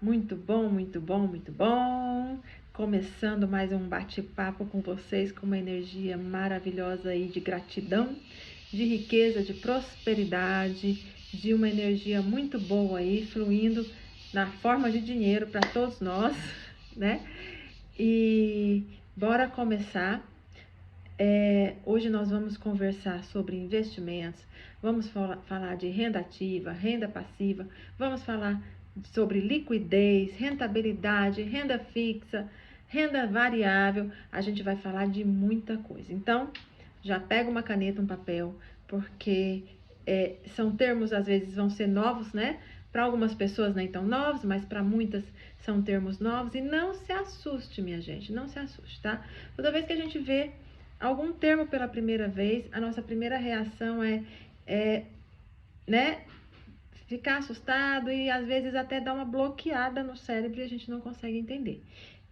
Muito bom, muito bom, muito bom. Começando mais um bate-papo com vocês com uma energia maravilhosa aí de gratidão, de riqueza, de prosperidade, de uma energia muito boa aí fluindo na forma de dinheiro para todos nós, né? E bora começar. Hoje nós vamos conversar sobre investimentos, vamos falar de renda ativa, renda passiva, vamos falar sobre liquidez, rentabilidade, renda fixa, renda variável. A gente vai falar de muita coisa. Então, já pega uma caneta, um papel, porque são termos, às vezes, vão ser novos, né? Para algumas pessoas nem tão novos, mas para muitas são termos novos. E não se assuste, minha gente, não se assuste, tá? Toda vez que a gente vê algum termo pela primeira vez, a nossa primeira reação né, ficar assustado e às vezes até dar uma bloqueada no cérebro e a gente não consegue entender.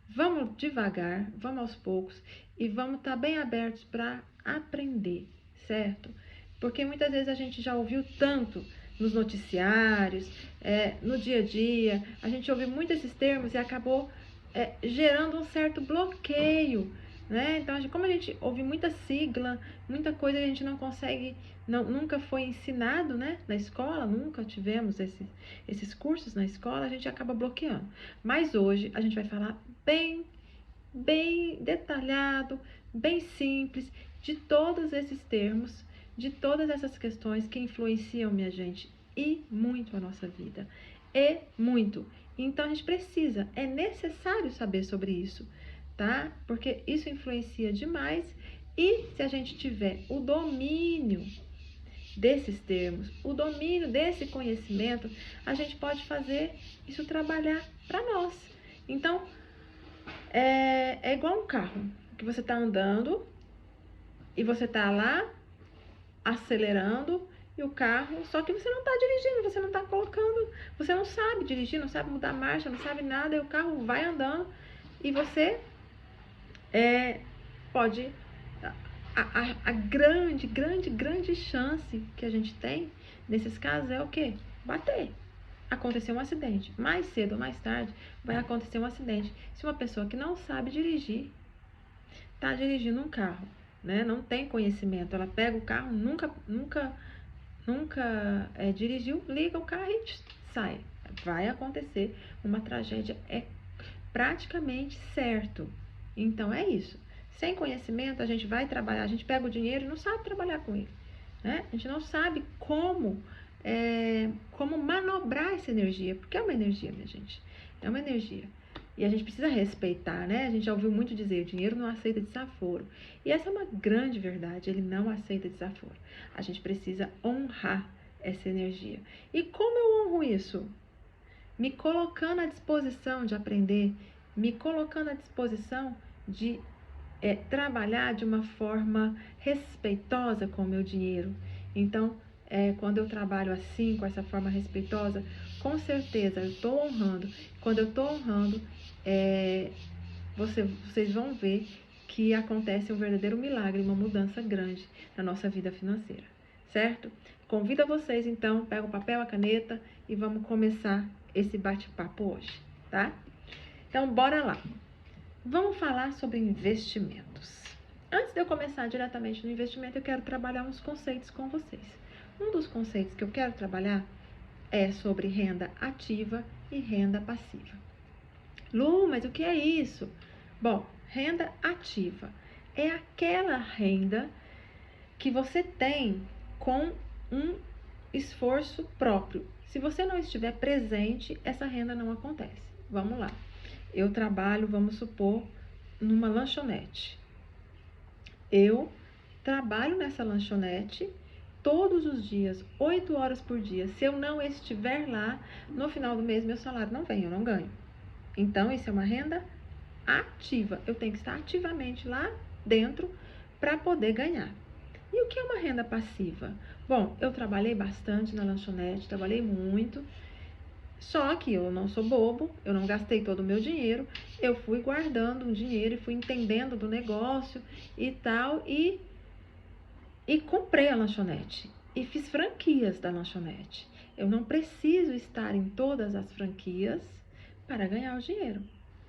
Vamos devagar, vamos aos poucos e vamos estar bem abertos para aprender, certo? Porque muitas vezes a gente já ouviu tanto nos noticiários, no dia a dia, a gente ouviu muito esses termos e acabou gerando um certo bloqueio, né? Então, como a gente ouve muita sigla, muita coisa que a gente não consegue, nunca foi ensinado, né? Na escola, nunca tivemos esses cursos na escola, a gente acaba bloqueando. Mas hoje a gente vai falar bem detalhado, bem simples, de todos esses termos, de todas essas questões que influenciam, minha gente, e muito a nossa vida. E muito. Então a gente precisa, é necessário saber sobre isso, tá? Porque isso influencia demais e se a gente tiver o domínio desses termos, o domínio desse conhecimento, a gente pode fazer isso trabalhar para nós. Então, é igual um carro, que você está andando e você está lá acelerando e o carro, só que você não está dirigindo, você não está colocando, você não sabe dirigir, não sabe mudar marcha, não sabe nada, e o carro vai andando e você pode... A grande chance que a gente tem nesses casos é o quê? Bater. Acontecer um acidente. Mais cedo ou mais tarde vai acontecer um acidente. Se uma pessoa que não sabe dirigir está dirigindo um carro, né? Não tem conhecimento, ela pega o carro, nunca dirigiu, liga o carro e sai. Vai acontecer uma tragédia, é praticamente certo. Então é isso. Sem conhecimento a gente vai trabalhar, a gente pega o dinheiro e não sabe trabalhar com ele, né? A gente não sabe como manobrar essa energia, porque é uma energia, minha gente, é uma energia. E a gente precisa respeitar, né? A gente já ouviu muito dizer, o dinheiro não aceita desaforo. E essa é uma grande verdade, ele não aceita desaforo. A gente precisa honrar essa energia. E como eu honro isso? Me colocando à disposição de aprender, me colocando à disposição de trabalhar de uma forma respeitosa com o meu dinheiro. Então, quando eu trabalho assim, com essa forma respeitosa, com certeza eu estou honrando. Quando eu estou honrando, vocês vão ver que acontece um verdadeiro milagre, uma mudança grande na nossa vida financeira, certo? Convido vocês, então, pega o papel, a caneta e vamos começar esse bate-papo hoje, tá? Então, bora lá. Vamos falar sobre investimentos. Antes de eu começar diretamente no investimento, eu quero trabalhar uns conceitos com vocês. Um dos conceitos que eu quero trabalhar é sobre renda ativa e renda passiva. Lu, mas o que é isso? Bom, renda ativa é aquela renda que você tem com um esforço próprio. Se você não estiver presente, essa renda não acontece. Vamos lá. Eu trabalho, vamos supor, numa lanchonete. Eu trabalho nessa lanchonete todos os dias, 8 horas por dia. Se eu não estiver lá, no final do mês, meu salário não vem, eu não ganho. Então, isso é uma renda ativa. Eu tenho que estar ativamente lá dentro para poder ganhar. E o que é uma renda passiva? Bom, eu trabalhei bastante na lanchonete, trabalhei muito. Só que eu não sou bobo, eu não gastei todo o meu dinheiro, eu fui guardando um dinheiro e fui entendendo do negócio e tal, e comprei a lanchonete e fiz franquias da lanchonete. Eu não preciso estar em todas as franquias para ganhar o dinheiro.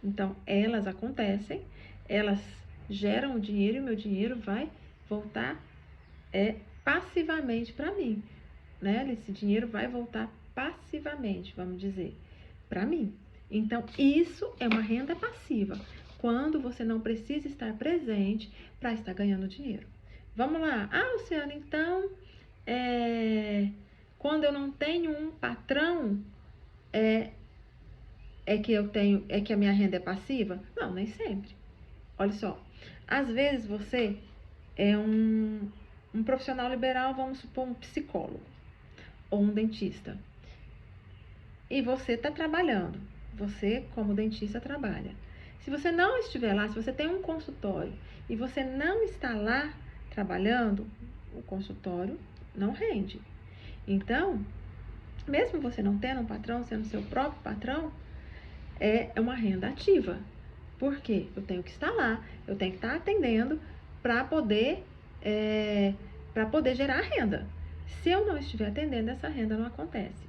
Então, elas acontecem, elas geram o dinheiro e o meu dinheiro vai voltar passivamente para mim, né? Esse dinheiro vai voltar passivamente, vamos dizer, para mim. Então, isso é uma renda passiva, quando você não precisa estar presente para estar ganhando dinheiro. Vamos lá. Ah, Luciana, então, quando eu não tenho um patrão, que a minha renda é passiva? Não, nem sempre. Olha só, às vezes você é um profissional liberal, vamos supor, um psicólogo ou um dentista. E você está trabalhando. Você, como dentista, trabalha. Se você não estiver lá, se você tem um consultório e você não está lá trabalhando, o consultório não rende. Então, mesmo você não tendo um patrão, sendo seu próprio patrão, é uma renda ativa. Por quê? Eu tenho que estar lá, eu tenho que estar atendendo para poder gerar renda. Se eu não estiver atendendo, essa renda não acontece.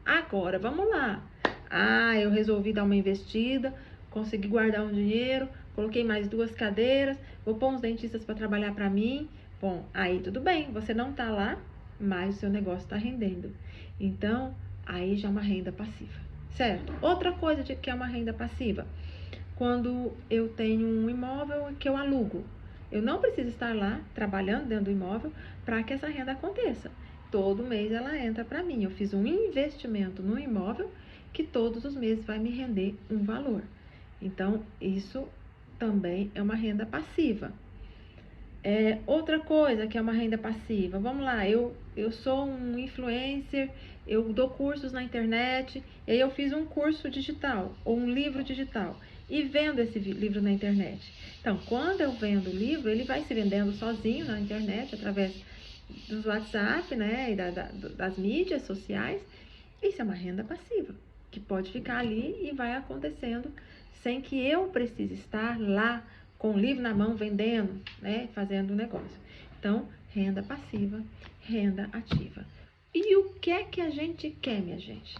Agora, vamos lá. Ah, eu resolvi dar uma investida, consegui guardar um dinheiro, coloquei mais 2 cadeiras, vou pôr uns dentistas para trabalhar para mim. Bom, aí tudo bem, você não está lá, mas o seu negócio está rendendo. Então, aí já é uma renda passiva, certo? Outra coisa que é uma renda passiva, quando eu tenho um imóvel que eu alugo. Eu não preciso estar lá trabalhando dentro do imóvel para que essa renda aconteça. Todo mês ela entra para mim. Eu fiz um investimento no imóvel que todos os meses vai me render um valor. Então, isso também é uma renda passiva. Outra coisa que é uma renda passiva, vamos lá, eu sou um influencer, eu dou cursos na internet, e aí eu fiz um curso digital, ou um livro digital, e vendo esse livro na internet. Então, quando eu vendo o livro, ele vai se vendendo sozinho na internet, através dos WhatsApp, né, e das mídias sociais. Isso é uma renda passiva, que pode ficar ali e vai acontecendo sem que eu precise estar lá com o livro na mão, vendendo, né, fazendo um negócio. Então, renda passiva, renda ativa. E o que é que a gente quer, minha gente,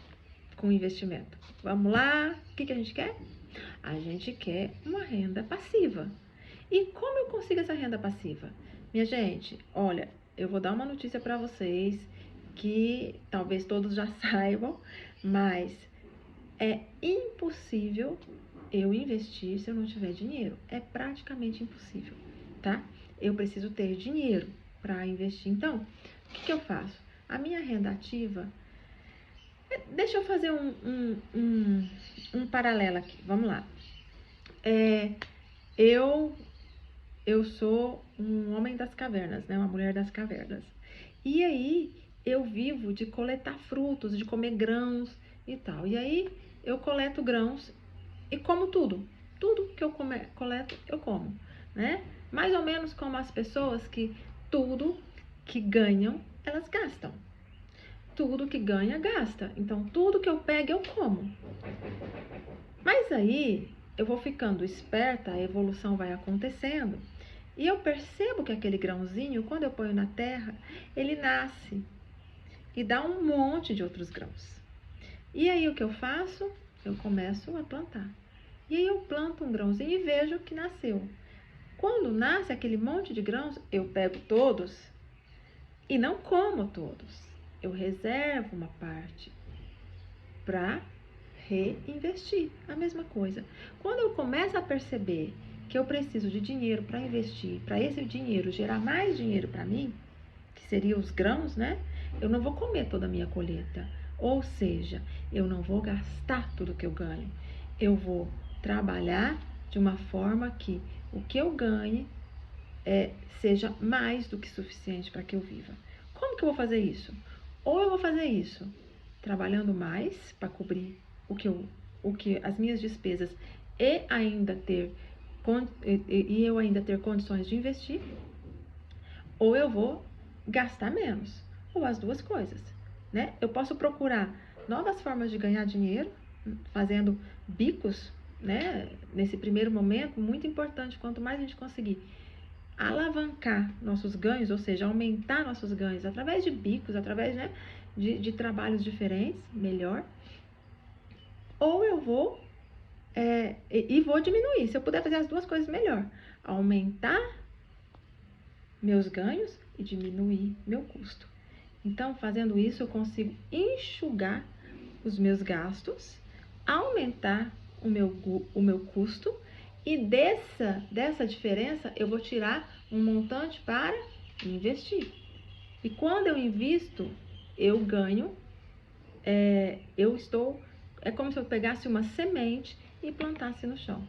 com investimento? Vamos lá, o que a gente quer? A gente quer uma renda passiva. E como eu consigo essa renda passiva? Minha gente, olha, eu vou dar uma notícia para vocês que talvez todos já saibam, mas é impossível eu investir se eu não tiver dinheiro. É praticamente impossível, tá? Eu preciso ter dinheiro para investir. Então, o que eu faço? A minha renda ativa... Deixa eu fazer um paralelo aqui. Vamos lá. Eu sou um homem das cavernas, né? Uma mulher das cavernas. E aí, eu vivo de coletar frutos, de comer grãos e tal. E aí, eu coleto grãos e como tudo. Tudo que eu coleto, eu como, né? Mais ou menos como as pessoas que tudo que ganham, elas gastam. Tudo que ganha, gasta. Então, tudo que eu pego, eu como. Mas aí, eu vou ficando esperta, a evolução vai acontecendo. E eu percebo que aquele grãozinho, quando eu ponho na terra, ele nasce e dá um monte de outros grãos. E aí, o que eu faço? Eu começo a plantar. E aí, eu planto um grãozinho e vejo que nasceu. Quando nasce aquele monte de grãos, eu pego todos e não como todos. Eu reservo uma parte para reinvestir. A mesma coisa. Quando eu começo a perceber que eu preciso de dinheiro para investir, para esse dinheiro gerar mais dinheiro para mim, que seriam os grãos, né? Eu não vou comer toda a minha colheita. Ou seja, eu não vou gastar tudo que eu ganho. Eu vou trabalhar de uma forma que o que eu ganhe seja mais do que suficiente para que eu viva. Como que eu vou fazer isso? Ou eu vou fazer isso trabalhando mais para cobrir o que as minhas despesas e eu ainda ter condições de investir, ou eu vou gastar menos, ou as duas coisas, né? Eu posso procurar novas formas de ganhar dinheiro, fazendo bicos, né? Nesse primeiro momento, muito importante, quanto mais a gente conseguir alavancar nossos ganhos, ou seja, aumentar nossos ganhos através de bicos, através, né, de trabalhos diferentes, melhor. Ou eu vou e vou diminuir. Se eu puder fazer as duas coisas, melhor. Aumentar meus ganhos e diminuir meu custo. Então, fazendo isso, eu consigo enxugar os meus gastos, aumentar o meu custo, e dessa diferença eu vou tirar um montante para investir. E quando eu invisto, eu ganho, é como se eu pegasse uma semente e plantasse no chão.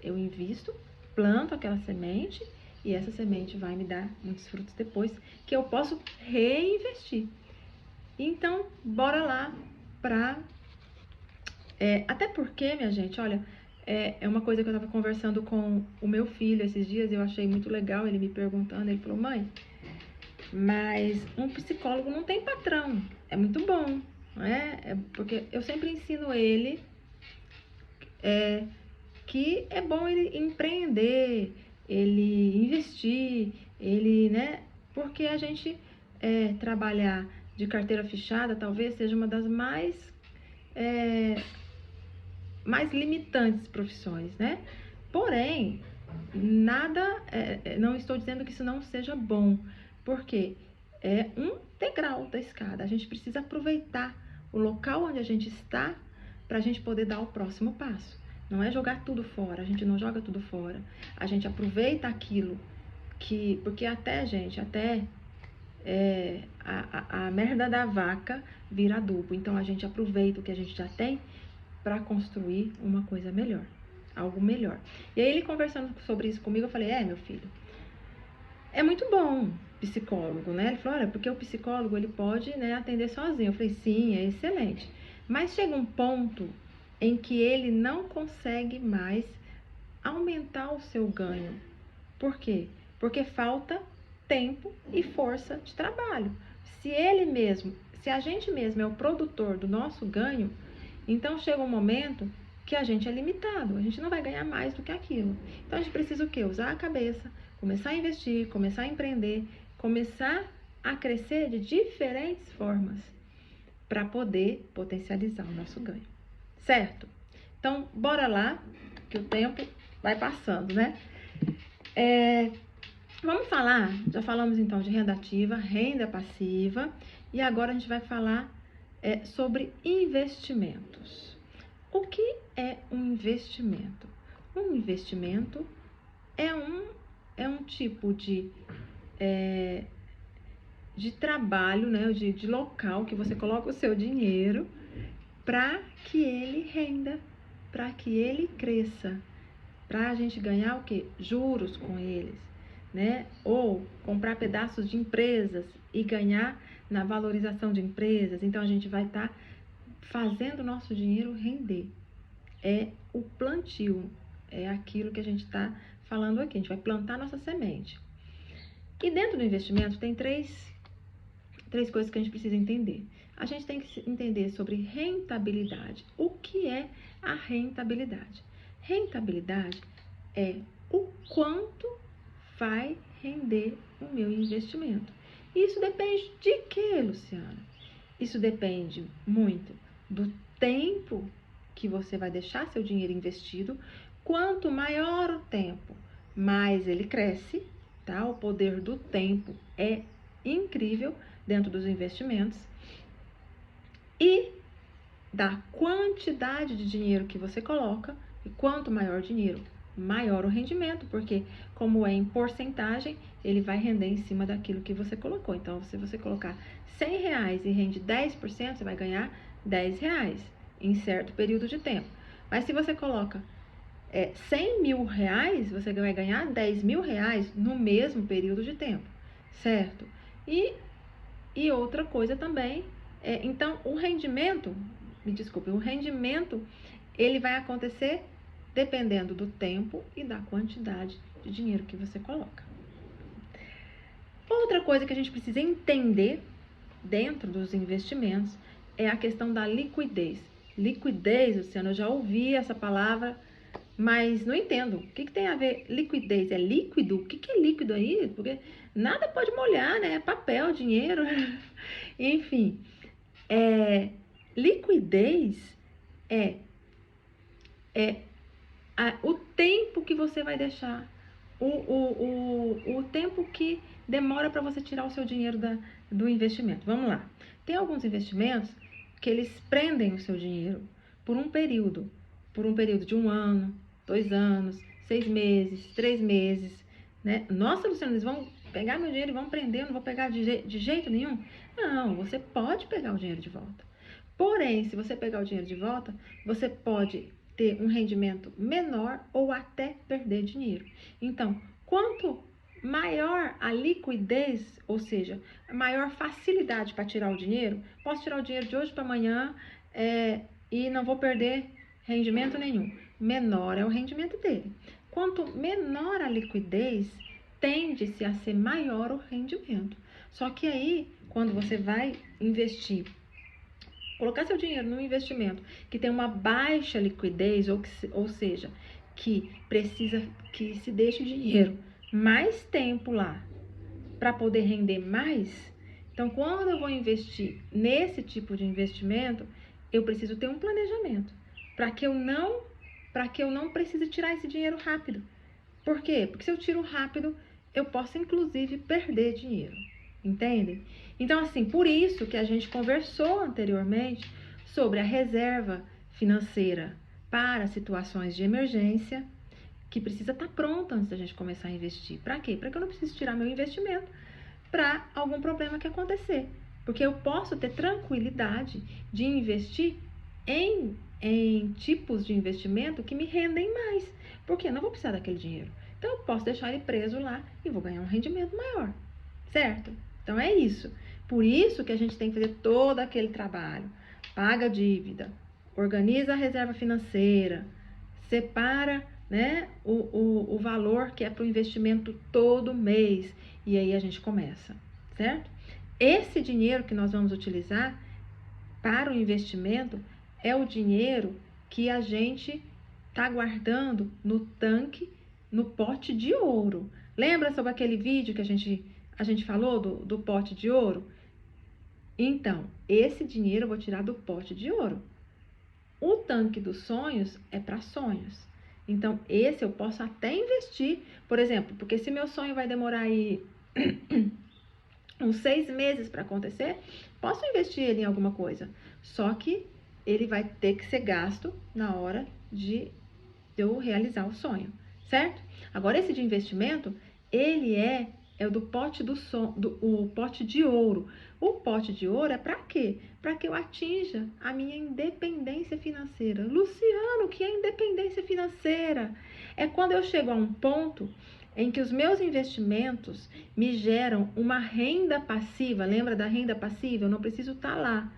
Eu invisto, planto aquela semente, e essa semente vai me dar muitos frutos depois, que eu posso reinvestir. Então, bora lá para... até porque, minha gente, olha, é uma coisa que eu estava conversando com o meu filho esses dias, eu achei muito legal, ele me perguntando, ele falou: mãe, mas um psicólogo não tem patrão, é muito bom, não é? Porque eu sempre ensino ele que é bom ele empreender, ele investir, ele, né? Porque a gente trabalhar de carteira fechada talvez seja uma das mais limitantes profissões, né? Porém, não estou dizendo que isso não seja bom, porque é um degrau da escada. A gente precisa aproveitar o local onde a gente está para a gente poder dar o próximo passo. Não é jogar tudo fora, a gente não joga tudo fora. A gente aproveita aquilo porque até a merda da vaca vira adubo. Então a gente aproveita o que a gente já tem para construir uma coisa melhor, algo melhor. E aí ele conversando sobre isso comigo, eu falei: meu filho, é muito bom psicólogo, né? Ele falou: olha, porque o psicólogo ele pode, né, atender sozinho. Eu falei: sim, é excelente. Mas chega um ponto em que ele não consegue mais aumentar o seu ganho. Por quê? Porque falta tempo e força de trabalho. Se a gente mesmo é o produtor do nosso ganho, então chega um momento que a gente é limitado, a gente não vai ganhar mais do que aquilo. Então a gente precisa o quê? Usar a cabeça, começar a investir, começar a empreender, começar a crescer de diferentes formas para poder potencializar o nosso ganho. Certo? Então, bora lá, que o tempo vai passando, né? Vamos falar, já falamos então de renda ativa, renda passiva, e agora a gente vai falar sobre investimentos. O que é um investimento? Um investimento é um tipo de trabalho, né, de local que você coloca o seu dinheiro para que ele renda, para que ele cresça, para a gente ganhar o quê? Juros com eles, né? Ou comprar pedaços de empresas e ganhar na valorização de empresas. Então a gente vai estar fazendo o nosso dinheiro render. É o plantio, é aquilo que a gente está falando aqui. A gente vai plantar nossa semente. E dentro do investimento tem três coisas que a gente precisa entender. A gente tem que entender sobre rentabilidade. O que é a rentabilidade? Rentabilidade é o quanto vai render o meu investimento. Isso depende de quê, Luciana? Isso depende muito do tempo que você vai deixar seu dinheiro investido. Quanto maior o tempo, mais ele cresce, tá? O poder do tempo é incrível dentro dos investimentos. E da quantidade de dinheiro que você coloca, e quanto maior o dinheiro, maior o rendimento, porque como é em porcentagem, ele vai render em cima daquilo que você colocou. Então, se você colocar R$100 e rende 10%, você vai ganhar R$10 em certo período de tempo. Mas se você coloca R$100 mil, você vai ganhar R$10 mil no mesmo período de tempo, certo? E outra coisa também, então o rendimento, ele vai acontecer dependendo do tempo e da quantidade de dinheiro que você coloca. Outra coisa que a gente precisa entender dentro dos investimentos é a questão da liquidez. Liquidez, Luciano, eu já ouvi essa palavra, mas não entendo. O que tem a ver liquidez? É líquido? O que é líquido aí? Porque nada pode molhar, né? Papel, dinheiro. Enfim, liquidez é o tempo que você vai deixar, o tempo que demora para você tirar o seu dinheiro do investimento. Vamos lá. Tem alguns investimentos que eles prendem o seu dinheiro por um período de 1 ano, 2 anos, 6 meses, 3 meses, né? Nossa, Luciana, eles vão pegar meu dinheiro e vão prender, eu não vou pegar de jeito nenhum? Não, você pode pegar o dinheiro de volta. Porém, se você pegar o dinheiro de volta, você pode ter um rendimento menor ou até perder dinheiro. Então, quanto maior a liquidez, ou seja, maior facilidade para tirar o dinheiro, posso tirar o dinheiro de hoje para amanhã e não vou perder rendimento nenhum. Menor é o rendimento dele. Quanto menor a liquidez, tende-se a ser maior o rendimento. Só que aí, quando você vai investir, colocar seu dinheiro num investimento que tem uma baixa liquidez, ou seja, que precisa que se deixe o dinheiro mais tempo lá para poder render mais. Então, quando eu vou investir nesse tipo de investimento, eu preciso ter um planejamento para que eu não precise tirar esse dinheiro rápido. Por quê? Porque se eu tiro rápido, eu posso inclusive perder dinheiro. Entendem? Então, assim, por isso que a gente conversou anteriormente sobre a reserva financeira para situações de emergência, que precisa estar pronta antes da gente começar a investir. Para quê? Para que eu não precise tirar meu investimento para algum problema que acontecer. Porque eu posso ter tranquilidade de investir em tipos de investimento que me rendem mais. Porque eu não vou precisar daquele dinheiro. Então, eu posso deixar ele preso lá e vou ganhar um rendimento maior. Certo? Então, é isso. Por isso que a gente tem que fazer todo aquele trabalho. Paga a dívida, organiza a reserva financeira, separa, né, o valor que é para o investimento todo mês. E aí a gente começa, certo? Esse dinheiro que nós vamos utilizar para o investimento é o dinheiro que a gente está guardando no tanque, no pote de ouro. Lembra sobre aquele vídeo que a gente falou do pote de ouro? Então, esse dinheiro eu vou tirar do pote de ouro. O tanque dos sonhos é para sonhos. Então, esse eu posso até investir, por exemplo, porque se meu sonho vai demorar aí uns 6 meses para acontecer, posso investir ele em alguma coisa. Só que ele vai ter que ser gasto na hora de eu realizar o sonho, certo? Agora, esse de investimento, ele é o do pote o pote de ouro. O pote de ouro é para quê? Para que eu atinja a minha independência financeira. Luciano, o que é independência financeira? É quando eu chego a um ponto em que os meus investimentos me geram uma renda passiva. Lembra da renda passiva? Eu não preciso estar lá,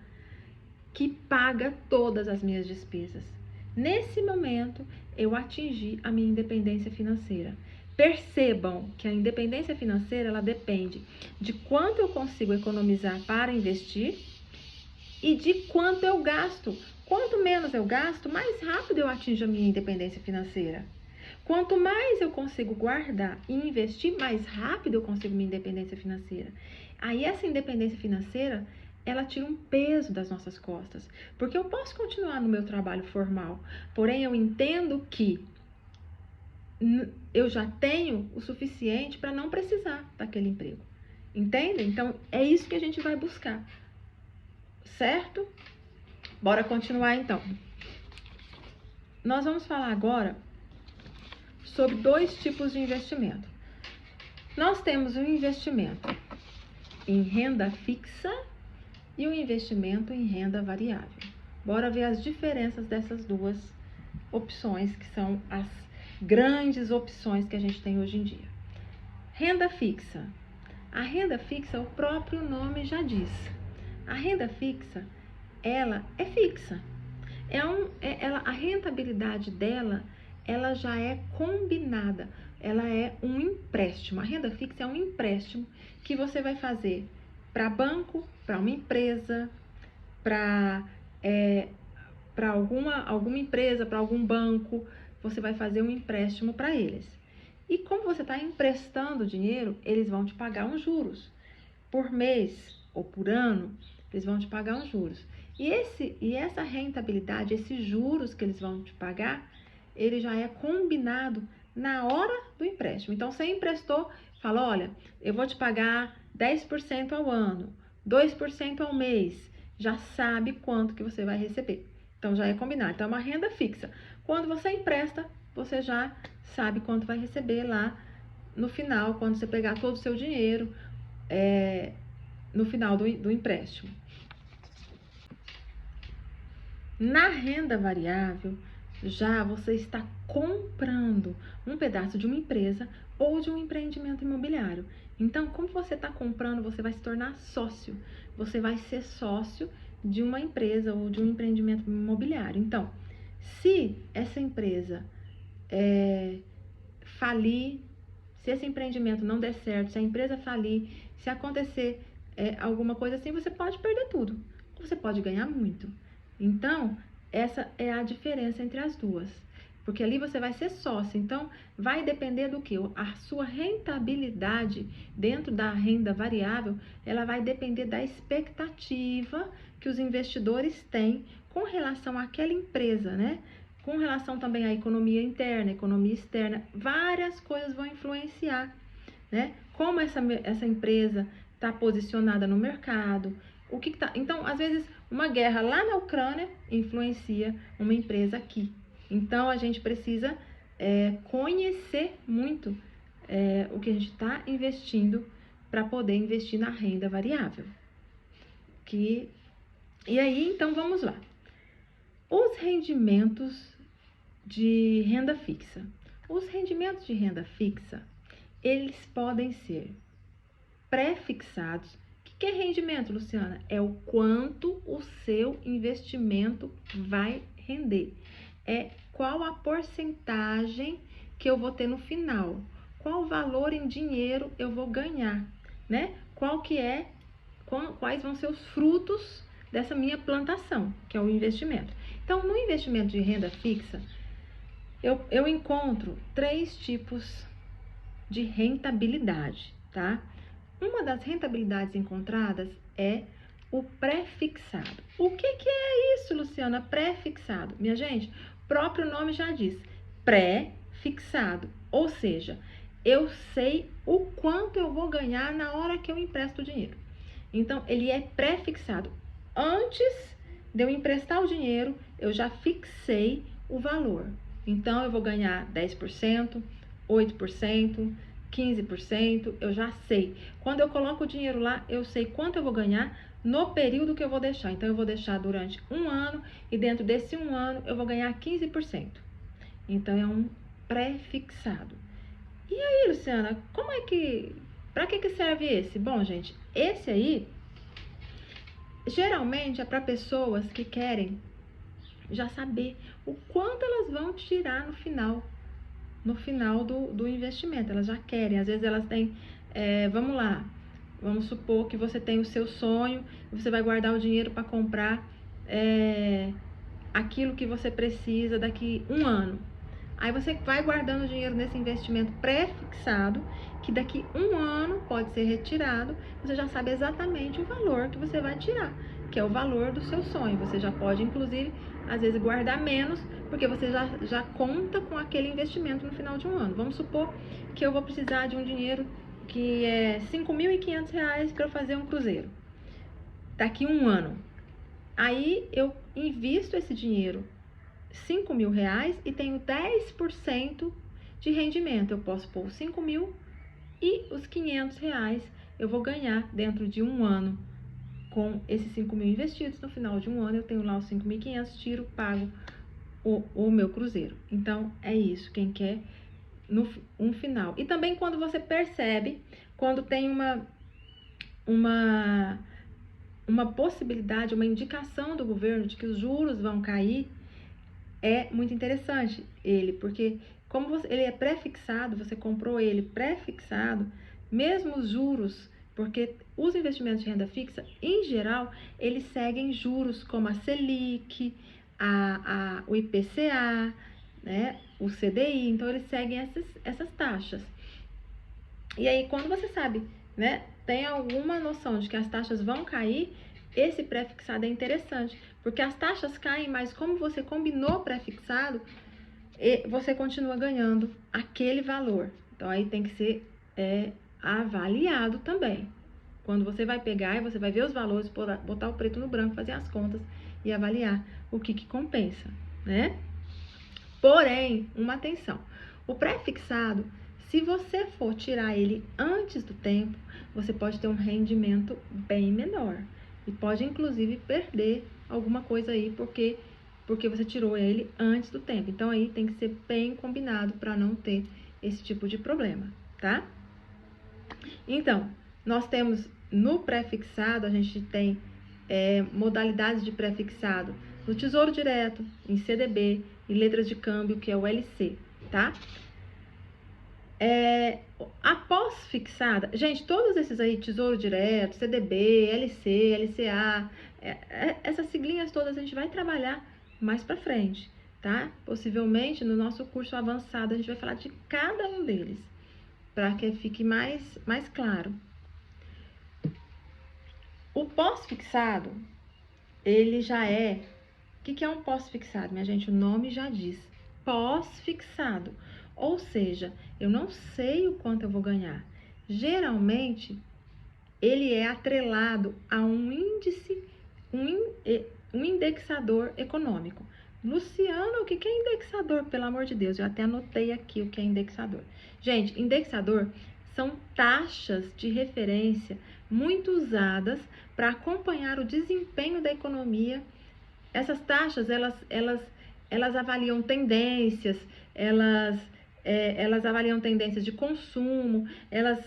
que paga todas as minhas despesas. Nesse momento, eu atingi a minha independência financeira. Percebam que a independência financeira, ela depende de quanto eu consigo economizar para investir e de quanto eu gasto. Quanto menos eu gasto, mais rápido eu atinjo a minha independência financeira. Quanto mais eu consigo guardar e investir, mais rápido eu consigo minha independência financeira. Aí essa independência financeira, ela tira um peso das nossas costas. Porque eu posso continuar no meu trabalho formal, porém eu entendo que eu já tenho o suficiente para não precisar daquele emprego. Entendem? Então, é isso que a gente vai buscar. Certo? Bora continuar então. Nós vamos falar agora sobre 2 tipos de investimento. Nós temos o investimento em renda fixa e o investimento em renda variável. Bora ver as diferenças dessas 2 opções, que são as grandes opções que a gente tem hoje em dia. Renda fixa. A renda fixa, o próprio nome já diz. A renda fixa, ela é fixa. A rentabilidade dela, ela já é combinada. Ela é um empréstimo. A renda fixa é um empréstimo que você vai fazer para banco, para uma empresa, para alguma empresa, para algum banco. Você vai fazer um empréstimo para eles. E como você está emprestando dinheiro, eles vão te pagar uns juros. Por mês ou por ano, eles vão te pagar uns juros. E essa rentabilidade, esses juros que eles vão te pagar, ele já é combinado na hora do empréstimo. Então, você emprestou, fala, olha, eu vou te pagar 10% ao ano, 2% ao mês, já sabe quanto que você vai receber. Então, já é combinado. Então, é uma renda fixa. Quando você empresta, você já sabe quanto vai receber lá no final, quando você pegar todo o seu dinheiro no final do empréstimo. Na renda variável, já você está comprando um pedaço de uma empresa ou de um empreendimento imobiliário. Então, como você está comprando, você vai se tornar sócio. Você vai ser sócio de uma empresa ou de um empreendimento imobiliário. Então, se essa empresa falir, se esse empreendimento não der certo, se a empresa falir, se acontecer alguma coisa assim, você pode perder tudo. Você pode ganhar muito. Então, essa é a diferença entre as duas. Porque ali você vai ser sócio. Então, vai depender do que? A sua rentabilidade dentro da renda variável, ela vai depender da expectativa que os investidores têm com relação àquela empresa, né? Com relação também à economia interna, economia externa, várias coisas vão influenciar, né? Como essa empresa está posicionada no mercado, o que tá. Então, às vezes, uma guerra lá na Ucrânia influencia uma empresa aqui. Então, a gente precisa conhecer muito o que a gente está investindo para poder investir na renda variável. E aí, então, vamos lá. Os rendimentos de renda fixa. Os rendimentos de renda fixa, eles podem ser pré-fixados. O que é rendimento, Luciana? É o quanto o seu investimento vai render. É qual a porcentagem que eu vou ter no final. Qual valor em dinheiro eu vou ganhar, né? Quais vão ser os frutos dessa minha plantação, que é o investimento. Então, no investimento de renda fixa, eu encontro 3 tipos de rentabilidade, tá? Uma das rentabilidades encontradas é o pré-fixado. O que é isso, Luciana? Pré-fixado. Minha gente, o próprio nome já diz, pré-fixado. Ou seja, eu sei o quanto eu vou ganhar na hora que eu empresto o dinheiro. Então, ele é pré-fixado. Antes de eu emprestar o dinheiro, eu já fixei o valor. Então, eu vou ganhar 10%, 8%, 15%, eu já sei. Quando eu coloco o dinheiro lá, eu sei quanto eu vou ganhar no período que eu vou deixar. Então, eu vou deixar durante 1 ano e dentro desse 1 ano eu vou ganhar 15%. Então, é um pré-fixado. E aí, Luciana, para que serve esse? Bom, gente, esse aí geralmente é para pessoas que querem já saber o quanto elas vão tirar no final do investimento. Elas já querem, às vezes elas têm, vamos lá, vamos supor que você tem o seu sonho, você vai guardar o dinheiro para comprar aquilo que você precisa daqui 1 ano. Aí você vai guardando o dinheiro nesse investimento pré-fixado, que daqui 1 ano pode ser retirado, você já sabe exatamente o valor que você vai tirar, que é o valor do seu sonho. Você já pode, inclusive, às vezes guardar menos, porque você já conta com aquele investimento no final de 1 ano. Vamos supor que eu vou precisar de um dinheiro que é R$5.500 para eu fazer um cruzeiro daqui 1 ano. Aí eu invisto esse dinheiro, R$5.000, e tenho 10% de rendimento. Eu posso pôr os 5.000 e os R$500 eu vou ganhar dentro de 1 ano. Com esses 5.000 investidos, no final de 1 ano eu tenho lá os 5.500, tiro, pago o meu cruzeiro. Então, é isso, quem quer um final. E também quando você percebe, quando tem uma possibilidade, uma indicação do governo de que os juros vão cair, é muito interessante ele, porque como ele é pré-fixado, você comprou ele pré-fixado, mesmo os juros, porque os investimentos de renda fixa, em geral, eles seguem juros como a Selic, o IPCA, né, o CDI, então eles seguem essas taxas. E aí, quando você sabe, né, tem alguma noção de que as taxas vão cair, esse pré-fixado é interessante, porque as taxas caem, mas como você combinou pré-fixado, e você continua ganhando aquele valor. Então, aí tem que ser avaliado também. Quando você vai pegar e você vai ver os valores, botar o preto no branco, fazer as contas e avaliar o que compensa, né? Porém, uma atenção, o pré-fixado, se você for tirar ele antes do tempo, você pode ter um rendimento bem menor e pode inclusive perder alguma coisa aí porque você tirou ele antes do tempo. Então aí tem que ser bem combinado para não ter esse tipo de problema, tá? Então, nós temos no pré-fixado, a gente tem modalidades de pré-fixado no Tesouro Direto, em CDB e letras de câmbio, que é o LC, tá? A pós-fixada, gente, todos esses aí, Tesouro Direto, CDB, LC, LCA, essas siglinhas todas a gente vai trabalhar mais pra frente, tá? Possivelmente no nosso curso avançado a gente vai falar de cada um deles, para que fique mais claro. O pós-fixado, ele já é... O que é um pós-fixado? Minha gente, o nome já diz. Pós-fixado. Ou seja, eu não sei o quanto eu vou ganhar. Geralmente, ele é atrelado a um índice, um indexador econômico. Luciana, o que é indexador? Pelo amor de Deus, eu até anotei aqui o que é indexador. Gente, indexador são taxas de referência muito usadas para acompanhar o desempenho da economia. Essas taxas, elas avaliam tendências, elas avaliam tendências de consumo, elas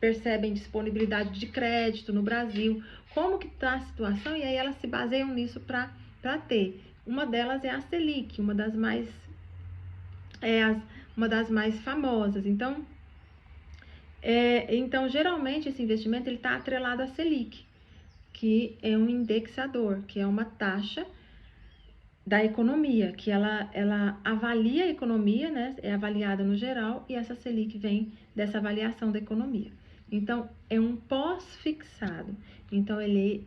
percebem disponibilidade de crédito no Brasil, como que está a situação, e aí elas se baseiam nisso para ter. Uma delas é a Selic, uma das mais famosas. Então, geralmente esse investimento está atrelado à Selic, que é um indexador, que é uma taxa da economia, que ela avalia a economia, né? É avaliada no geral, e essa Selic vem dessa avaliação da economia. Então, é um pós-fixado. Então, ele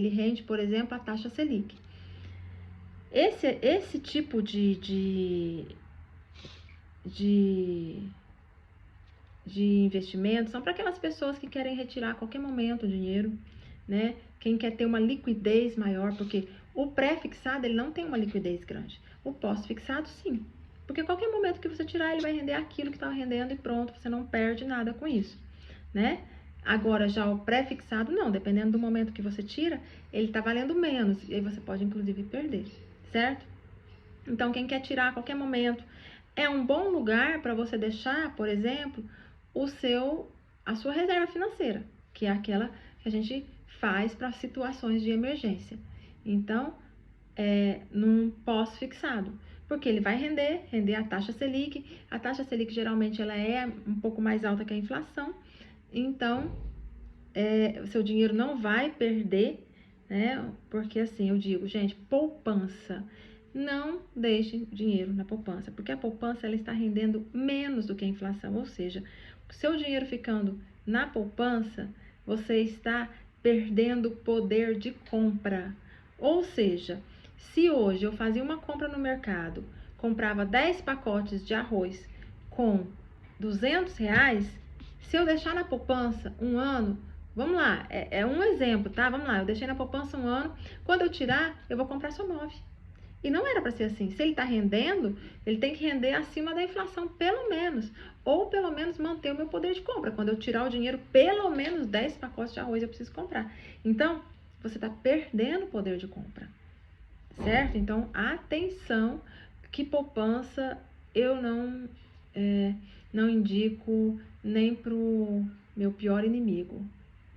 rende, por exemplo, a taxa Selic. Esse tipo de investimento são para aquelas pessoas que querem retirar a qualquer momento o dinheiro, né? Quem quer ter uma liquidez maior, porque o pré-fixado, ele não tem uma liquidez grande. O pós-fixado, sim. Porque a qualquer momento que você tirar, ele vai render aquilo que estava rendendo e pronto, você não perde nada com isso, né? Agora, já o pré-fixado, não. Dependendo do momento que você tira, ele está valendo menos. E aí você pode, inclusive, perder, certo? Então, quem quer tirar a qualquer momento, é um bom lugar para você deixar, por exemplo, a sua reserva financeira, que é aquela que a gente faz para situações de emergência. Então, num pós-fixado, porque ele vai render a taxa Selic. A taxa Selic geralmente ela é um pouco mais alta que a inflação, então o seu dinheiro não vai perder, né? Porque assim, eu digo, gente, poupança, não deixe dinheiro na poupança, porque a poupança ela está rendendo menos do que a inflação, ou seja, o seu dinheiro ficando na poupança, você está perdendo poder de compra. Ou seja, se hoje eu fazia uma compra no mercado, comprava 10 pacotes de arroz com R$200, se eu deixar na poupança um ano, vamos lá, é um exemplo, tá? Vamos lá, eu deixei na poupança um ano, quando eu tirar, eu vou comprar só 9. E não era para ser assim. Se ele está rendendo, ele tem que render acima da inflação, pelo menos. Ou pelo menos manter o meu poder de compra. Quando eu tirar o dinheiro, pelo menos 10 pacotes de arroz eu preciso comprar. Então, você está perdendo o poder de compra. Certo? Então, atenção, que poupança eu não indico nem pro meu pior inimigo.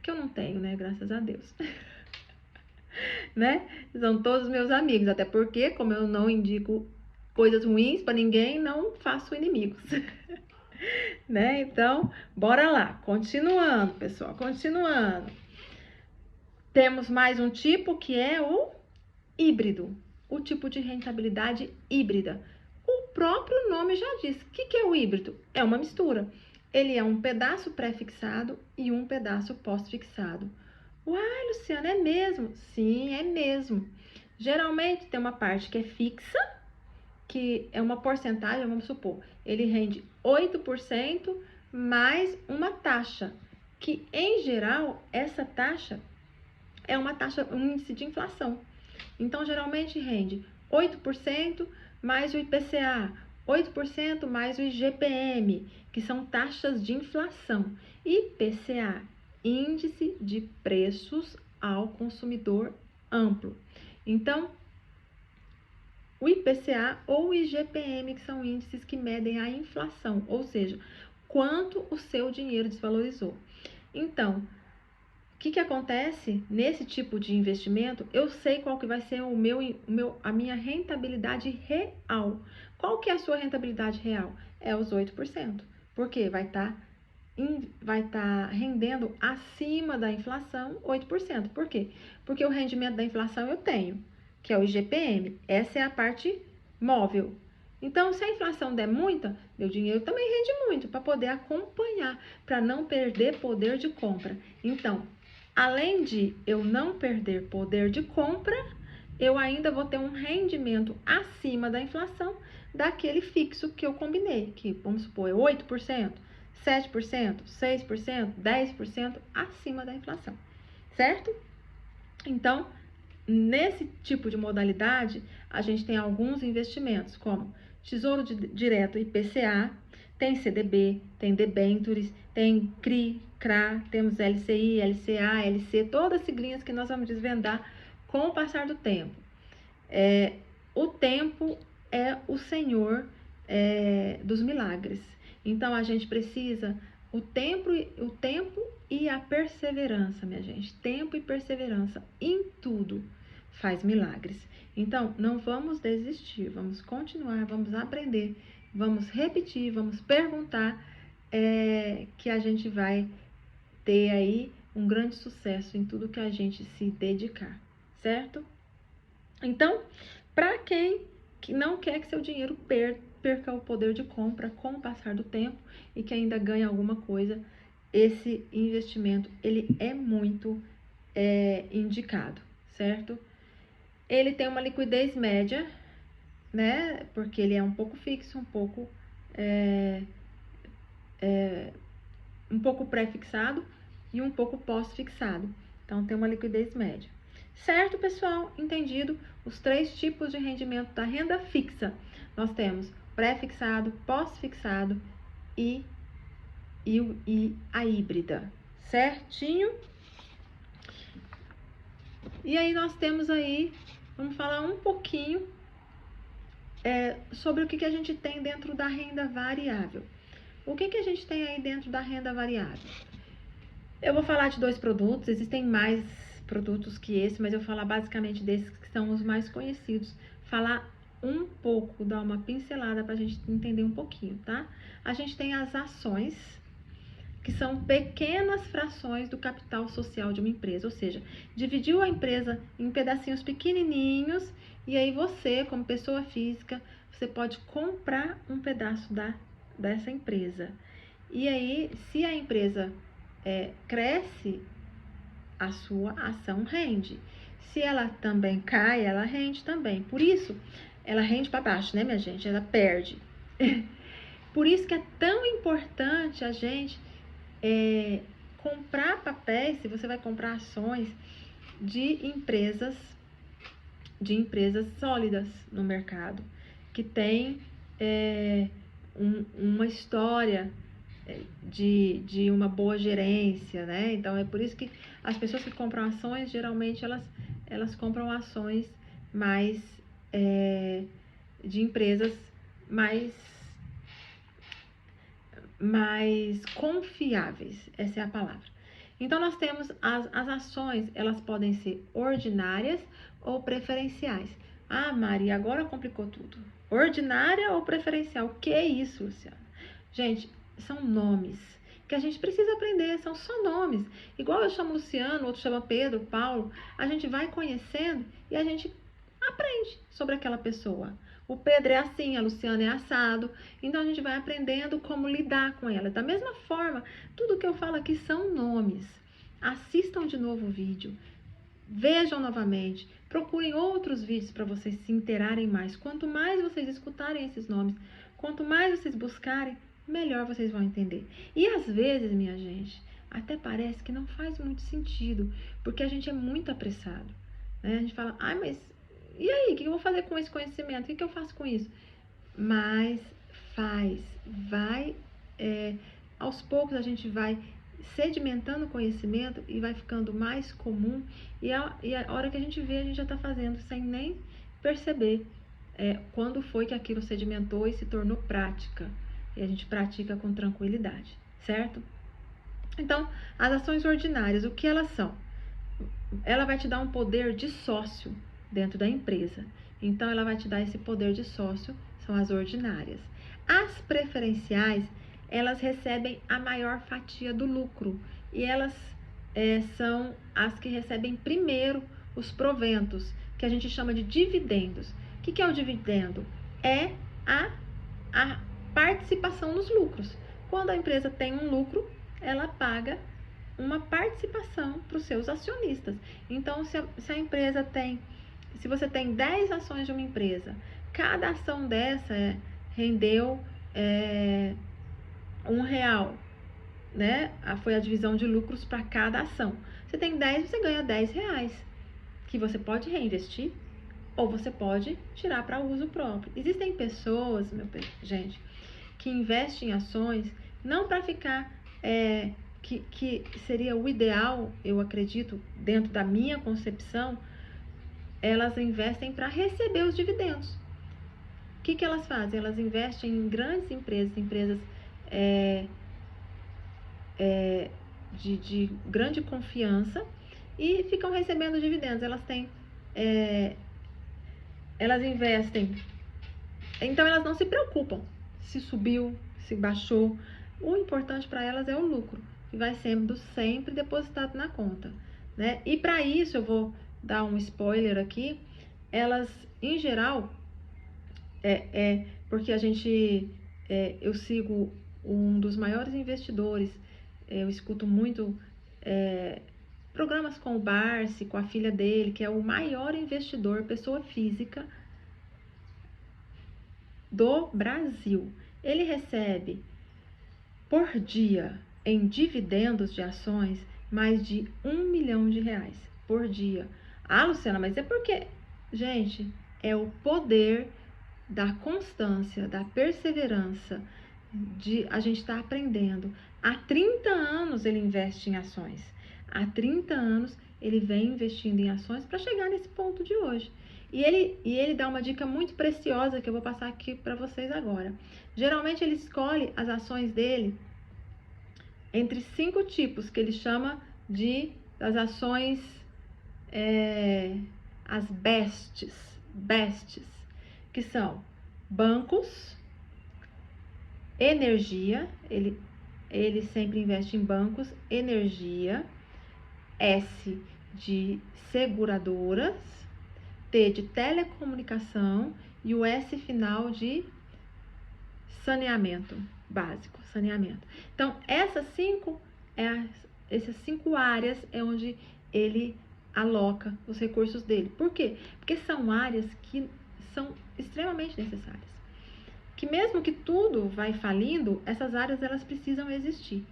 Que eu não tenho, né? Graças a Deus. Né? São todos meus amigos, até porque, como eu não indico coisas ruins para ninguém, não faço inimigos. Né? Então, bora lá. Continuando, pessoal, continuando. Temos mais um tipo que é o híbrido, o tipo de rentabilidade híbrida. O próprio nome já diz. O que é o híbrido? É uma mistura. Ele é um pedaço pré-fixado e um pedaço pós-fixado. Uai, Luciana, é mesmo? Sim, é mesmo. Geralmente tem uma parte que é fixa que é uma porcentagem, vamos supor, ele rende 8% mais uma taxa, que em geral, essa taxa é uma taxa, um índice de inflação. Então, geralmente rende 8% mais o IPCA, 8% mais o IGPM, que são taxas de inflação. IPCA, Índice de Preços ao Consumidor Amplo. Então, o IPCA ou o IGPM, que são índices que medem a inflação, ou seja, quanto o seu dinheiro desvalorizou. Então, o que acontece nesse tipo de investimento? Eu sei qual que vai ser a minha rentabilidade real. Qual que é a sua rentabilidade real? É os 8%. Por quê? Vai estar rendendo acima da inflação 8%. Por quê? Porque o rendimento da inflação eu tenho, que é o IGPM. Essa é a parte móvel. Então, se a inflação der muita, meu dinheiro também rende muito para poder acompanhar, para não perder poder de compra. Então, além de eu não perder poder de compra, eu ainda vou ter um rendimento acima da inflação daquele fixo que eu combinei, que vamos supor é 8%, 7%, 6%, 10% acima da inflação, certo? Então, nesse tipo de modalidade, a gente tem alguns investimentos, como Tesouro Direto IPCA, tem CDB, tem debentures, tem CRI, CRA, temos LCI, LCA, LC, todas as siglinhas que nós vamos desvendar com o passar do tempo. O tempo é o senhor dos milagres. Então, a gente precisa o tempo e a perseverança, minha gente. Tempo e perseverança em tudo faz milagres. Então, não vamos desistir, vamos continuar, vamos aprender, vamos repetir, vamos perguntar, que a gente vai ter aí um grande sucesso em tudo que a gente se dedicar, certo? Então, para quem que não quer que seu dinheiro perca o poder de compra com o passar do tempo e que ainda ganhe alguma coisa, esse investimento ele é muito indicado, certo? Ele tem uma liquidez média, né? Porque ele é um pouco fixo, um pouco pré-fixado e um pouco pós-fixado. Então, tem uma liquidez média. Certo, pessoal? Entendido? Os 3 tipos de rendimento da renda fixa. Nós temos pré-fixado, pós-fixado e a híbrida. Certinho? E aí, nós temos aí, vamos falar um pouquinho sobre o que a gente tem dentro da renda variável. O que a gente tem aí dentro da renda variável? Eu vou falar de 2 produtos, existem mais produtos que esse, mas eu vou falar basicamente desses que são os mais conhecidos. Falar um pouco, dar uma pincelada para a gente entender um pouquinho, tá? A gente tem as ações, que são pequenas frações do capital social de uma empresa, ou seja, dividiu a empresa em pedacinhos pequenininhos e aí você, como pessoa física, você pode comprar um pedaço dessa empresa. E aí, se a empresa cresce, a sua ação rende. Se ela também cai, ela rende também. Por isso, ela rende para baixo, né, minha gente? Ela perde. Por isso que é tão importante a gente comprar papéis, se você vai comprar ações de empresas sólidas no mercado, que tem uma história de uma boa gerência, né? Então, é por isso que as pessoas que compram ações, geralmente, elas compram ações mais de empresas mais confiáveis, essa é a palavra. Então, nós temos as ações, elas podem ser ordinárias ou preferenciais. Ah, Maria, agora complicou tudo. Ordinária ou preferencial? O que é isso, Luciana? Gente, são nomes que a gente precisa aprender, são só nomes. Igual eu chamo Luciano, outro chama Pedro, Paulo, a gente vai conhecendo e a gente aprende sobre aquela pessoa. O Pedro é assim, a Luciana é assado, então a gente vai aprendendo como lidar com ela. Da mesma forma, tudo que eu falo aqui são nomes. Assistam de novo o vídeo, vejam novamente, Procurem outros vídeos para vocês se interarem mais. Quanto mais vocês escutarem esses nomes, quanto mais vocês buscarem, melhor vocês vão entender. E às vezes, minha gente, até parece que não faz muito sentido, porque a gente é muito apressado, né? A gente fala, mas e aí, o que eu vou fazer com esse conhecimento? O que eu faço com isso? Mas vai, aos poucos a gente vai sedimentando o conhecimento e vai ficando mais comum, e a hora que a gente vê, a gente já está fazendo sem nem perceber quando foi que aquilo sedimentou e se tornou prática, e a gente pratica com tranquilidade, certo? Então, as ações ordinárias, o que elas são? Ela vai te dar um poder de sócio dentro da empresa. Então, ela vai te dar esse poder de sócio, são as ordinárias. As preferenciais, elas recebem a maior fatia do lucro. E elas são as que recebem primeiro os proventos, que a gente chama de dividendos. O que é o dividendo? É a participação nos lucros. Quando a empresa tem um lucro, ela paga uma participação para os seus acionistas. Então, se a empresa se você tem 10 ações de uma empresa, cada ação dessa rendeu R$1, né? Foi a divisão de lucros para cada ação. Você tem 10, você ganha R$10, que você pode reinvestir ou você pode tirar para uso próprio. Existem pessoas, gente, que investem em ações não para ficar, que seria o ideal, eu acredito, dentro da minha concepção, elas investem para receber os dividendos. O que elas fazem? Elas investem em grandes empresas de grande confiança e ficam recebendo dividendos. Elas investem, então elas não se preocupam se subiu, se baixou. O importante para elas é o lucro, que vai sendo sempre depositado na conta, né? E para isso, eu vou dar um spoiler aqui, elas, em geral, porque eu sigo um dos maiores investidores, eu escuto muito programas com o Barsi, com a filha dele, que é o maior investidor, pessoa física do Brasil. Ele recebe por dia em dividendos de ações mais de R$1 milhão por dia. Luciana, mas é porque, gente, é o poder da constância, da perseverança, de a gente estar aprendendo. Há 30 anos ele investe em ações. Há 30 anos ele vem investindo em ações para chegar nesse ponto de hoje. E ele dá uma dica muito preciosa que eu vou passar aqui para vocês agora. Geralmente ele escolhe as ações dele entre 5 tipos, que ele chama das ações, as bests, que são bancos, energia, ele sempre investe em bancos, energia, S de seguradoras, T de telecomunicação e o S final de saneamento básico, saneamento. Então, essas 5 áreas é onde ele aloca os recursos dele. Por quê? Porque são áreas que são extremamente necessárias. Que mesmo que tudo vai falindo, essas áreas elas precisam existir.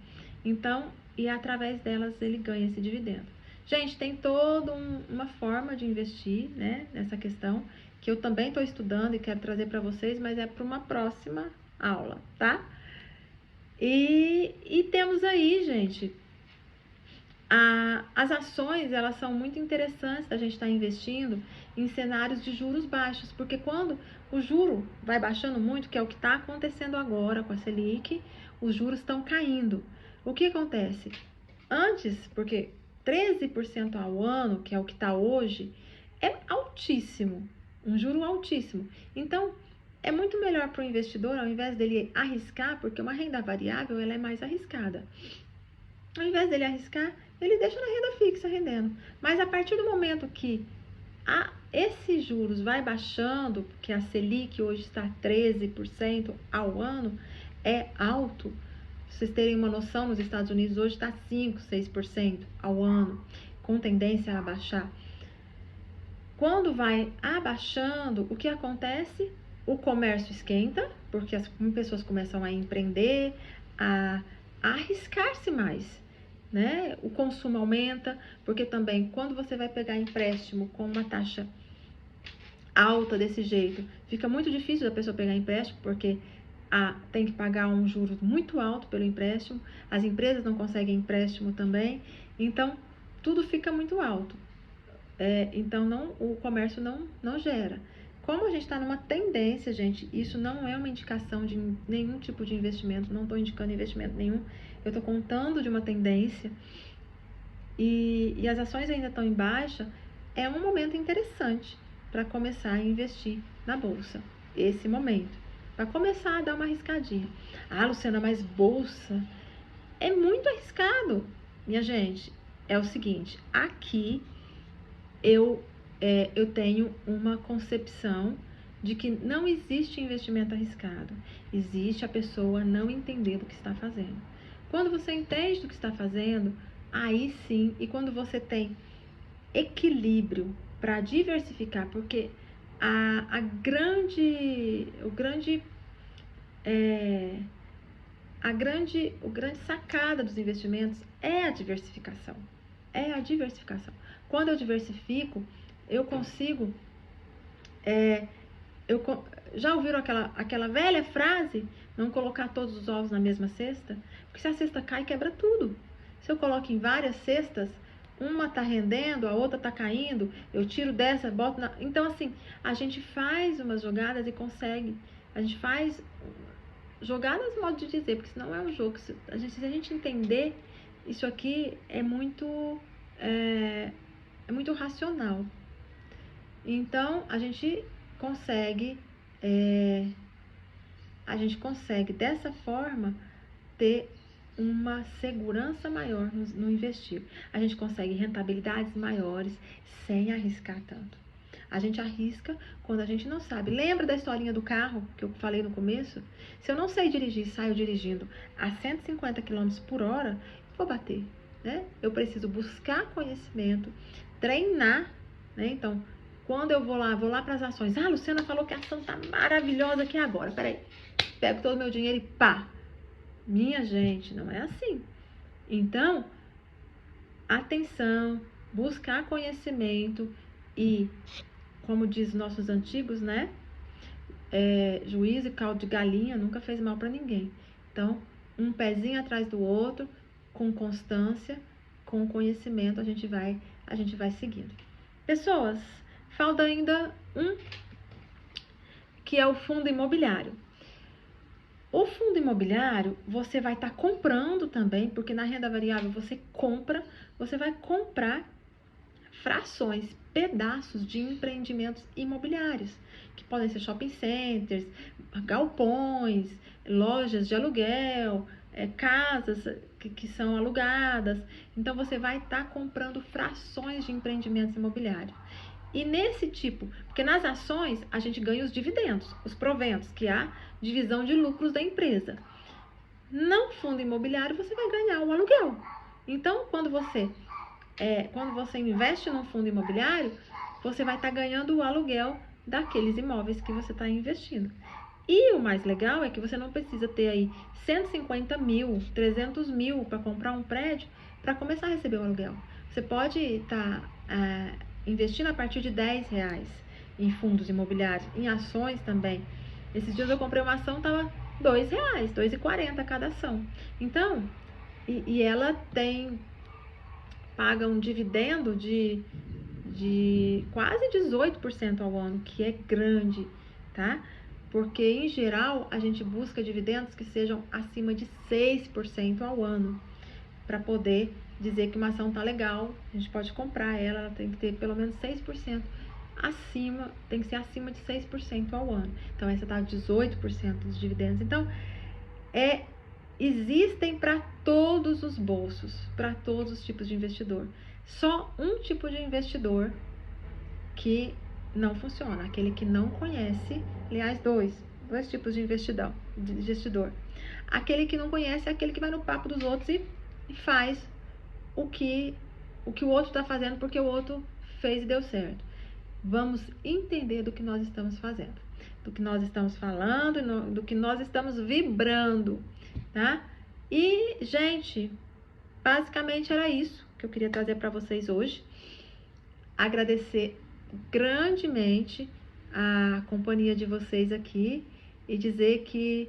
Então, e através delas ele ganha esse dividendo. Gente, tem toda uma forma de investir, né, nessa questão, que eu também estou estudando e quero trazer para vocês, mas é para uma próxima aula, tá? E temos aí, gente, as ações, elas são muito interessantes a gente estar investindo em cenários de juros baixos, porque quando o juro vai baixando muito, que é o que está acontecendo agora com a Selic, os juros estão caindo. O que acontece? Antes, porque 13% ao ano, que é o que está hoje, é altíssimo, um juro altíssimo. Então, é muito melhor para o investidor, ao invés dele arriscar, porque uma renda variável ela é mais arriscada. Ao invés dele arriscar, ele deixa na renda fixa rendendo. Mas a partir do momento que esses juros vai baixando, porque a Selic hoje está 13% ao ano, é alto. Pra vocês terem uma noção, nos Estados Unidos hoje está 5%, 6% ao ano, com tendência a baixar. Quando vai abaixando, o que acontece? O comércio esquenta, porque as pessoas começam a empreender, a arriscar-se mais, né? O consumo aumenta, porque também quando você vai pegar empréstimo com uma taxa alta desse jeito, fica muito difícil da pessoa pegar empréstimo, porque tem que pagar um juro muito alto pelo empréstimo, as empresas não conseguem empréstimo também, então tudo fica muito alto. Então o comércio não gera. Como a gente está numa tendência, gente, isso não é uma indicação de nenhum tipo de investimento, não estou indicando investimento nenhum, eu estou contando de uma tendência, e as ações ainda estão em baixa, é um momento interessante para começar a investir na bolsa, esse momento, para começar a dar uma arriscadinha. Ah, Luciana, mas bolsa é muito arriscado. Minha gente, é o seguinte, aqui eu tenho uma concepção de que não existe investimento arriscado, existe a pessoa não entender do que está fazendo. Quando você entende do que está fazendo, aí sim, e quando você tem equilíbrio para diversificar, porque a grande sacada dos investimentos é a diversificação. É a diversificação. Quando eu diversifico, eu consigo... já ouviram aquela velha frase? Não colocar todos os ovos na mesma cesta? Porque se a cesta cai, quebra tudo. Se eu coloco em várias cestas, uma tá rendendo, a outra tá caindo, eu tiro dessa, boto na... Então, assim, a gente faz umas jogadas e consegue. A gente faz jogadas, modo de dizer, porque senão é um jogo. Se a gente entender, isso aqui é muito racional. Então, a gente consegue dessa forma ter uma segurança maior no investir. A gente consegue rentabilidades maiores sem arriscar tanto. A gente arrisca quando a gente não sabe. Lembra da historinha do carro que eu falei no começo? Se eu não sei dirigir e saio dirigindo a 150 km por hora, eu vou bater, né? Eu preciso buscar conhecimento, treinar, né? Então, quando eu vou lá para as ações. Ah, a Luciana falou que a ação tá maravilhosa aqui agora. Peraí, pego todo o meu dinheiro e pá. Minha gente, não é assim. Então, atenção, buscar conhecimento e, como diz nossos antigos, né? Juízo e caldo de galinha nunca fez mal para ninguém. Então, um pezinho atrás do outro, com constância, com conhecimento, a gente vai seguindo. Pessoas, falta ainda que é o fundo imobiliário. O fundo imobiliário, você vai estar comprando também, porque na renda variável você vai comprar frações, pedaços de empreendimentos imobiliários, que podem ser shopping centers, galpões, lojas de aluguel, casas que são alugadas. Então, você vai estar comprando frações de empreendimentos imobiliários. E nesse tipo, porque nas ações a gente ganha os dividendos, os proventos, que é a divisão de lucros da empresa. No fundo imobiliário você vai ganhar o aluguel. Então, quando você investe num fundo imobiliário, você vai estar ganhando o aluguel daqueles imóveis que você está investindo. E o mais legal é que você não precisa ter aí 150 mil, 300 mil para comprar um prédio para começar a receber o aluguel. Você pode estar investindo a partir de R$10 em fundos imobiliários, em ações também. Esses dias eu comprei uma ação, estava R$2, R$2,40 cada ação. Então, e ela paga um dividendo de quase 18% ao ano, que é grande, tá? Porque, em geral, a gente busca dividendos que sejam acima de 6% ao ano, para poder dizer que uma ação tá legal, a gente pode comprar ela tem que ter pelo menos 6% acima, tem que ser acima de 6% ao ano. Então, essa tá 18% dos dividendos. Então, existem para todos os bolsos, para todos os tipos de investidor. Só um tipo de investidor que não funciona, aquele que não conhece, aliás, dois tipos de investidor. Aquele que não conhece é aquele que vai no papo dos outros e faz o que o outro está fazendo porque o outro fez e deu certo. vamos entender do que nós estamos fazendo, do que nós estamos falando, do que nós estamos vibrando, tá? E, gente, basicamente era isso que eu queria trazer para vocês hoje. Agradecer grandemente a companhia de vocês aqui e dizer que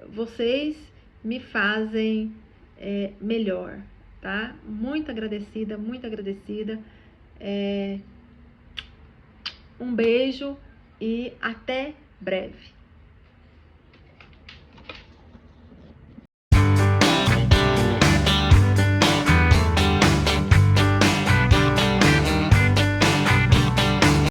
vocês me fazem melhor, tá? Muito agradecida, muito agradecida. Um beijo e até breve.